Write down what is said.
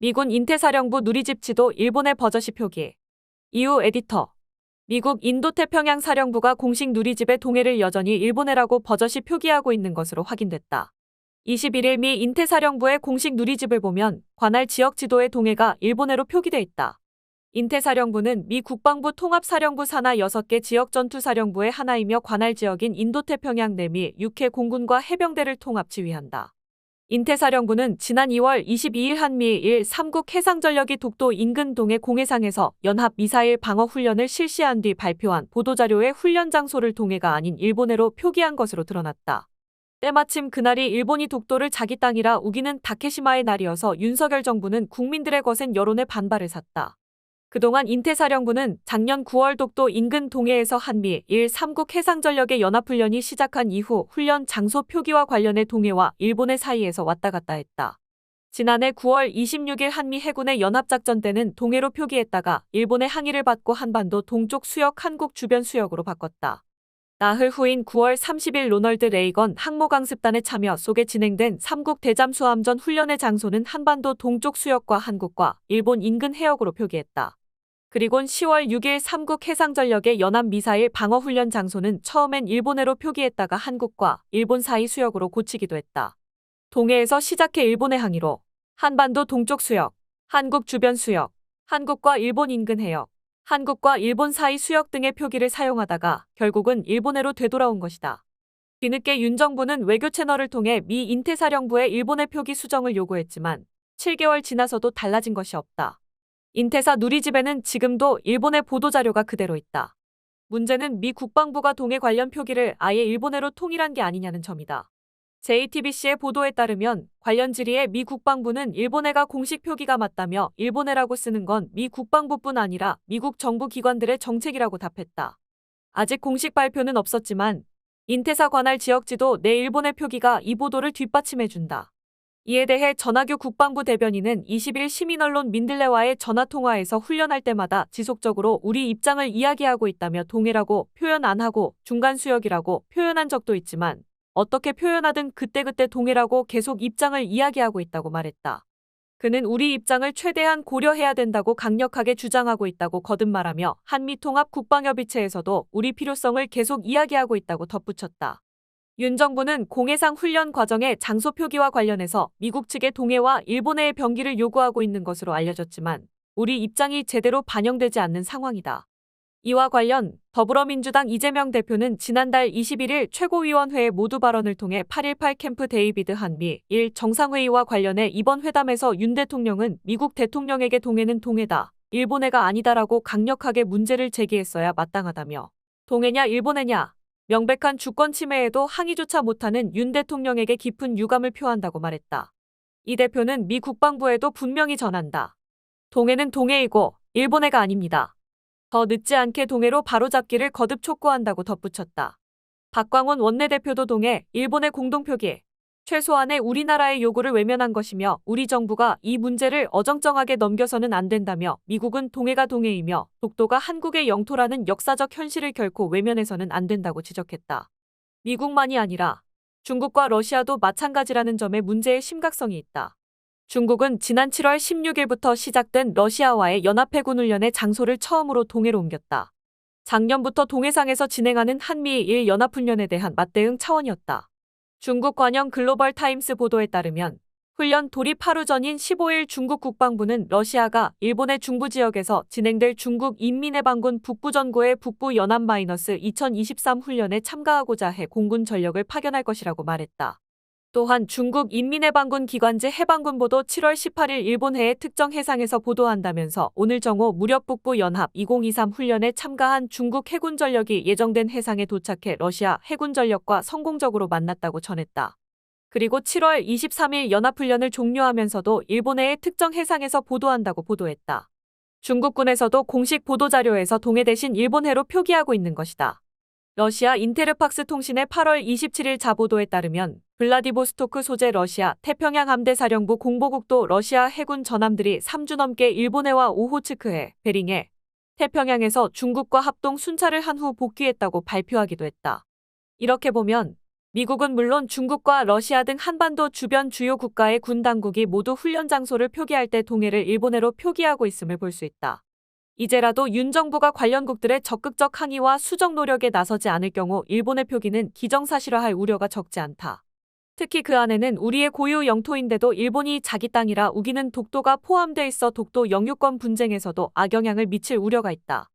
미군 인태사령부 누리집 지도 일본의 버젓이 표기. 이후 에디터. 미국 인도태평양 사령부가 공식 누리집의 동해를 여전히 일본해라고 버젓이 표기하고 있는 것으로 확인됐다. 21일 미 인태사령부의 공식 누리집을 보면 관할 지역 지도의 동해가 일본해로 표기돼 있다. 인태사령부는 미 국방부 통합사령부 산하 6개 지역 전투사령부의 하나이며 관할 지역인 인도태평양 내미 6회 공군과 해병대를 통합 지휘한다. 인태사령부는 지난 2월 22일 한미일 3국 해상전력이 독도 인근 동해 공해상에서 연합 미사일 방어 훈련을 실시한 뒤 발표한 보도자료의 훈련 장소를 동해가 아닌 일본해로 표기한 것으로 드러났다. 때마침 그날이 일본이 독도를 자기 땅이라 우기는 다케시마의 날이어서 윤석열 정부는 국민들의 거센 여론에 반발을 샀다. 그동안 인태사령부는 작년 9월 독도 인근 동해에서 한미일 3국 해상전력의 연합훈련이 시작한 이후 훈련 장소 표기와 관련해 동해와 일본의 사이에서 왔다 갔다 했다. 지난해 9월 26일 한미 해군의 연합작전 때는 동해로 표기했다가 일본의 항의를 받고 한반도 동쪽 수역 한국 주변 수역으로 바꿨다. 나흘 후인 9월 30일 로널드 레이건 항모강습단의 참여 속에 진행된 3국 대잠수함전 훈련의 장소는 한반도 동쪽 수역과 한국과 일본 인근 해역으로 표기했다. 그리곤 10월 6일 3국 해상전력의 연합미사일 방어훈련 장소는 처음엔 일본해로 표기했다가 한국과 일본 사이 수역으로 고치기도 했다. 동해에서 시작해 일본의 항의로 한반도 동쪽 수역, 한국 주변 수역, 한국과 일본 인근 해역, 한국과 일본 사이 수역 등의 표기를 사용하다가 결국은 일본해로 되돌아온 것이다. 뒤늦게 윤 정부는 외교 채널을 통해 미 인태사령부의 일본해 표기 수정을 요구했지만 7개월 지나서도 달라진 것이 없다. 인태사 누리집에는 지금도 일본의 보도자료가 그대로 있다. 문제는 미 국방부가 동해 관련 표기를 아예 일본해로 통일한 게 아니냐는 점이다. JTBC의 보도에 따르면 관련 질의에 미 국방부는 일본해가 공식 표기가 맞다며 일본해라고 쓰는 건 미 국방부뿐 아니라 미국 정부 기관들의 정책이라고 답했다. 아직 공식 발표는 없었지만 인태사 관할 지역지도 내 일본해 표기가 이 보도를 뒷받침해준다. 이에 대해 전하규 국방부 대변인은 20일 시민언론 민들레와의 전화통화에서 훈련할 때마다 지속적으로 우리 입장을 이야기하고 있다며 동해라고 표현 안 하고 중간수역이라고 표현한 적도 있지만 어떻게 표현하든 그때그때 동해라고 계속 입장을 이야기하고 있다고 말했다. 그는 우리 입장을 최대한 고려해야 된다고 강력하게 주장하고 있다고 거듭말하며 한미통합 국방협의체에서도 우리 필요성을 계속 이야기하고 있다고 덧붙였다. 윤 정부는 공해상 훈련 과정의 장소 표기와 관련해서 미국 측의 동해와 일본해의 병기를 요구하고 있는 것으로 알려졌지만 우리 입장이 제대로 반영되지 않는 상황이다. 이와 관련 더불어민주당 이재명 대표는 지난달 21일 최고위원회의 모두 발언을 통해 8.18 캠프 데이비드 한미일 정상회의와 관련해 이번 회담에서 윤 대통령은 미국 대통령에게 동해는 동해다, 일본해가 아니다라고 강력하게 문제를 제기했어야 마땅하다며 동해냐 일본해냐 명백한 주권 침해에도 항의조차 못하는 윤 대통령에게 깊은 유감을 표한다고 말했다. 이 대표는 미 국방부에도 분명히 전한다. 동해는 동해이고 일본해가 아닙니다. 더 늦지 않게 동해로 바로잡기를 거듭 촉구한다고 덧붙였다. 박광원 원내대표도 동해, 일본의 공동표기, 최소한의 우리나라의 요구를 외면한 것이며 우리 정부가 이 문제를 어정쩡하게 넘겨서는 안 된다며 미국은 동해가 동해이며 독도가 한국의 영토라는 역사적 현실을 결코 외면해서는 안 된다고 지적했다. 미국만이 아니라 중국과 러시아도 마찬가지라는 점에 문제의 심각성이 있다. 중국은 지난 7월 16일부터 시작된 러시아와의 연합해군 훈련의 장소를 처음으로 동해로 옮겼다. 작년부터 동해상에서 진행하는 한미일 연합훈련에 대한 맞대응 차원이었다. 중국 관영 글로벌 타임스 보도에 따르면 훈련 돌입 하루 전인 15일 중국 국방부는 러시아가 일본의 중부 지역에서 진행될 중국 인민해방군 북부전고의 북부 연합-2023 훈련에 참가하고자 해 공군 전력을 파견할 것이라고 말했다. 또한 중국 인민해방군 기관지 해방군보도 7월 18일 일본해의 특정 해상에서 보도한다면서 오늘 정오 무력 북부 연합 2023 훈련에 참가한 중국 해군 전력이 예정된 해상에 도착해 러시아 해군 전력과 성공적으로 만났다고 전했다. 그리고 7월 23일 연합훈련을 종료하면서도 일본해의 특정 해상에서 보도한다고 보도했다. 중국군에서도 공식 보도자료에서 동해 대신 일본해로 표기하고 있는 것이다. 러시아 인테르팍스 통신의 8월 27일 자보도에 따르면 블라디보스토크 소재 러시아 태평양 함대사령부 공보국도 러시아 해군 전함들이 3주 넘게 일본해와 오호츠크해, 베링해, 태평양에서 중국과 합동 순찰을 한 후 복귀했다고 발표하기도 했다. 이렇게 보면 미국은 물론 중국과 러시아 등 한반도 주변 주요 국가의 군 당국이 모두 훈련 장소를 표기할 때 동해를 일본해로 표기하고 있음을 볼 수 있다. 이제라도 윤 정부가 관련국들의 적극적 항의와 수정 노력에 나서지 않을 경우 일본의 표기는 기정사실화할 우려가 적지 않다. 특히 그 안에는 우리의 고유 영토인데도 일본이 자기 땅이라 우기는 독도가 포함돼 있어 독도 영유권 분쟁에서도 악영향을 미칠 우려가 있다.